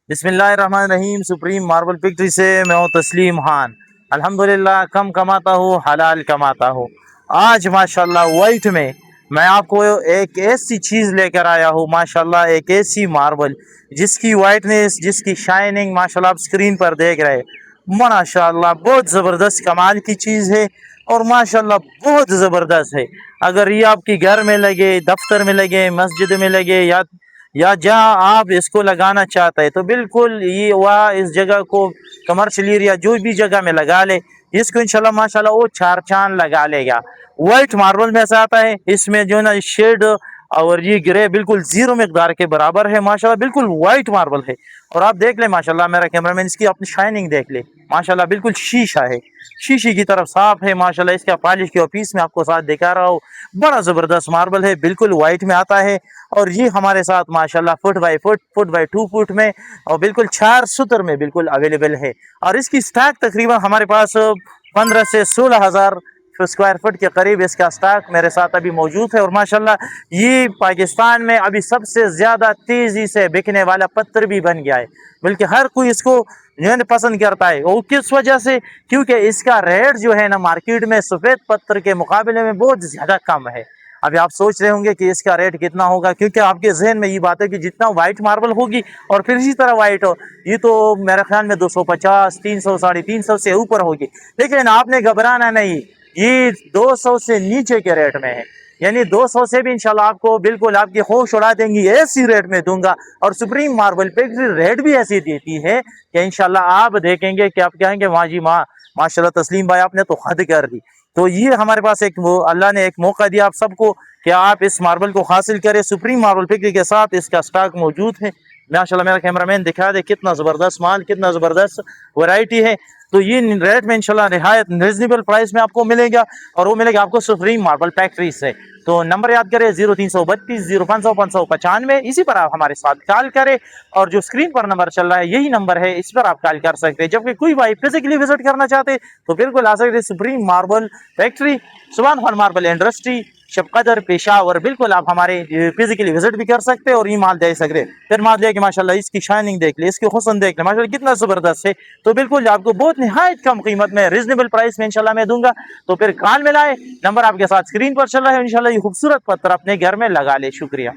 बिस्मिल्लाहिर्रहमानिर्रहीम। Supreme marble factory से मैं हूँ तस्लीम खान। अल्हम्दुलिल्लाह कम कमाता हूँ, हलाल कमाता हूँ। आज माशाल्लाह वाइट में मैं आपको एक ऐसी चीज़ लेकर आया हूँ, माशाल्लाह एक ऐसी मार्बल जिसकी वाइटनेस, जिसकी शाइनिंग माशाल्लाह आप स्क्रीन पर देख रहे हैं। माशाल्लाह बहुत ज़बरदस्त कमाल की चीज़ है और माशाल्लाह बहुत ज़बरदस्त है। अगर ये आपके घर में लगे, दफ्तर में लगे, मस्जिद में लगे या जहाँ आप इसको लगाना चाहते हैं तो बिल्कुल ये वह इस जगह को कमर्शियल एरिया जो भी जगह में लगा ले, इसको इंशाल्लाह माशाल्लाह वो चार चांद लगा लेगा। वाइट मार्बल में ऐसा आता है, इसमें जो ना शेड और ये ग्रे बिल्कुल जीरो मिकदार के बराबर है। माशाल्लाह बिल्कुल वाइट मार्बल है। और आप देख ले माशाल्लाह, मेरा कैमरामैन इसकी अपनी शाइनिंग देख ले, माशाल्लाह बिल्कुल शीशा है, शीशे की तरफ साफ है माशाल्लाह। इसका पॉलिश के पीस में आपको साथ दिखा रहा हूँ, बड़ा जबरदस्त मार्बल है, बिल्कुल वाइट में आता है। और ये हमारे साथ माशाल्लाह foot by foot, foot by 2 foot में और बिल्कुल 4 सूत्र में बिल्कुल अवेलेबल है। और इसकी स्टॉक तकरीबन हमारे पास 15 से 16 हज़ार स्क्वायर फुट के करीब इसका स्टॉक मेरे साथ अभी मौजूद है। और माशाल्लाह ये पाकिस्तान में अभी सबसे ज़्यादा तेज़ी से बिकने वाला पत्थर भी बन गया है, बल्कि हर कोई इसको जो है पसंद करता है। और किस वजह से? क्योंकि इसका रेट जो है ना मार्केट में सफ़ेद पत्थर के मुकाबले में बहुत ज़्यादा कम है। अभी आप सोच रहे होंगे कि इसका रेट कितना होगा, क्योंकि आपके जहन में ये बात है कि जितना वाइट मार्बल होगी और फिर इसी तरह वाइट हो, ये तो मेरे ख्याल में 250, 300, 350 से ऊपर होगी। लेकिन आपने घबराना नहीं, ये 200 से नीचे के रेट में है। यानी 200 से भी इंशाल्लाह आपको बिल्कुल आपकी होश उड़ा देंगी, ऐसी रेट में दूंगा। और सुप्रीम मार्बल फैक्ट्री रेट भी ऐसी देती है कि इंशाल्लाह आप देखेंगे कि आप कहेंगे माँ जी माँ, माशाल्लाह तस्लीम भाई आपने तो हद कर दी। तो ये हमारे पास एक वो अल्लाह ने एक मौका दिया आप सबको कि आप इस मार्बल को हासिल करें। सुप्रीम मार्बल फैक्ट्री के साथ इसका स्टॉक मौजूद है। माशाल्लाह मेरा कैमरामैन दिखा दे कितना ज़बरदस्त माल, कितना ज़बरदस्त वैरायटी है। तो ये रेट में इंशाल्लाह निहायत रिजनेबल प्राइस में आपको मिलेगा, और वो मिलेगा आपको सुप्रीम मार्बल फैक्ट्री से। तो नंबर याद करें 0332 0500 595, इसी पर आप हमारे साथ कॉल करें। और जो स्क्रीन पर नंबर चल रहा है यही नंबर है, इस पर आप कॉल कर सकते हैं। जबकि कोई भाई फिजिकली विजिट करना चाहते हैं तो बिल्कुल आ सकते हैं सुप्रीम मार्बल फैक्ट्री, सुभान खान मार्बल इंडस्ट्री, शब कदर, पेशावर। बिल्कुल आप हमारे फिजिकली विजिट भी कर सकते हैं और ये माल दे सकते हैं। फिर माल दे कि माशाल्लाह इसकी शाइनिंग देख ले, इसकी हुस्न देख ले, माशाल्लाह कितना ज़बरदस्त है। तो बिल्कुल आपको बहुत निहायत कम कीमत में रिजनेबल प्राइस में इंशाल्लाह मैं दूंगा। तो फिर कॉल मिलाए, नंबर आपके साथ स्क्रीन पर चल रहा है। इंशाल्लाह ये खूबसूरत पत्थर अपने घर में लगा ले। शुक्रिया।